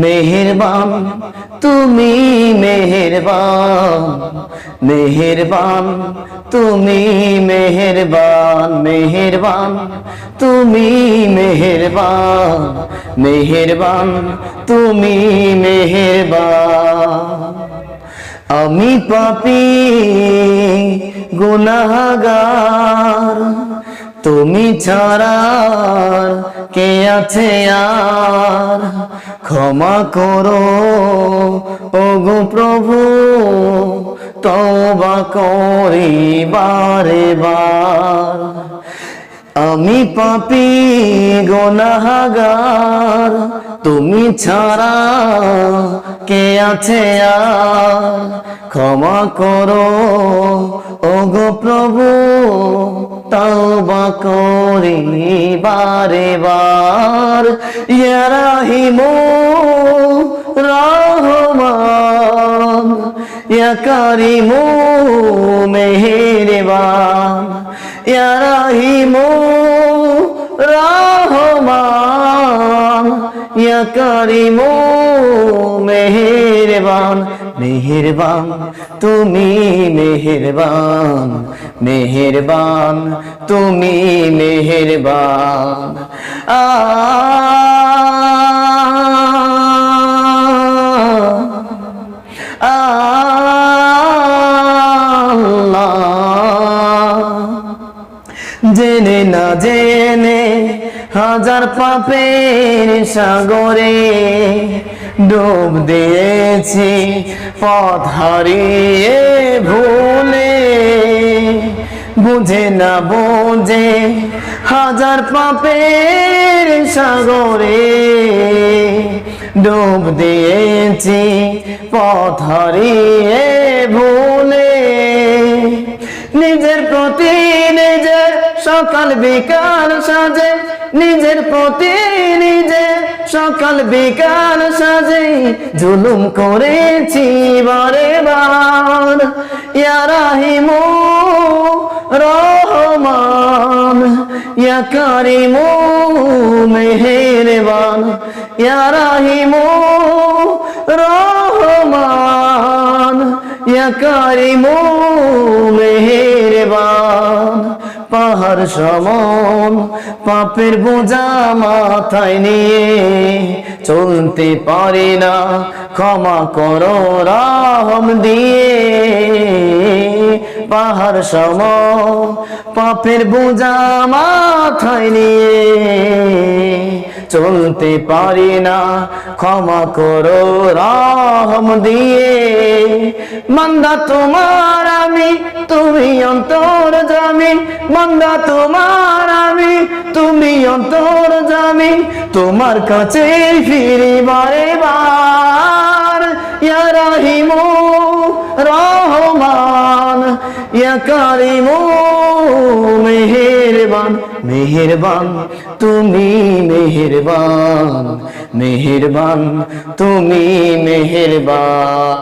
মেহেরবান তুমি মেহেরবান, মেহেরবান তুমি মেহেরবান, মেহেরবান তুমি মেহেরবান, মেহেরবান তুমি মেহেরবান। আমি পাপী গুনাহগার, তুমি ছাড়া কে আছে আর, ক্ষমা করো ওগো প্রভু, তওবা করি বারে বার। আমি পাপী গুনাহগার, তুমি ছাড়া কে আছে আর, ক্ষমা করো ওগো প্রভু, তওবা করি বারে বার। ইয়া রাহিমু রহমান, ইয়া কারিমু মেহেরবান, ইয়া রাহিমু রহমান, ইয়া কারিমু মেহেরবান। মেহেরবান তুমি মেহেরবান, মেহেরবান তুমি মেহেরবান। জেনে না জেনে হাজার পাপের সাগরে ডুব দিয়েছি পথ হারিয়ে ভুলে, বুঝে না বোঝে হাজার পাপের সাগরে ডুব দিয়েছি পথ হারিয়ে ভুলে। নিজের প্রতি নিজের সকাল বিকাল সাজে, নিজের প্রতি নিজের সকাল বিকাল সাজে জুলুম করেছি বারে বার। ইয়া রাহিমু রহমান, ইয়া কারিমু মেহেরবান, ইয়া রাহিমু রহমান, ইয়া কারিমু মেহেরবান। পাহাড় সমান পাপের বোঝা মাথায় নিয়ে চলতে পারি না, ক্ষমা করো রহম দিয়ে। পাহাড় সমান পাপের বোঝা মাথায় নিয়ে চলতে পারি না, ক্ষমা করো রহম দিয়ে। বান্দা তোমার আমি, তুমি অন্তর্যামী, বান্দা তোমার আমি, তুমি অন্তর্যামী, তোমার কাছে ফিরি বারে বার। ইয়া রাহিমু রহমান, ইয়া কারিমু মেহেরবান, মেহেরবান তুমি মেহেরবান, মেহেরবান তুমি মেহেরবান।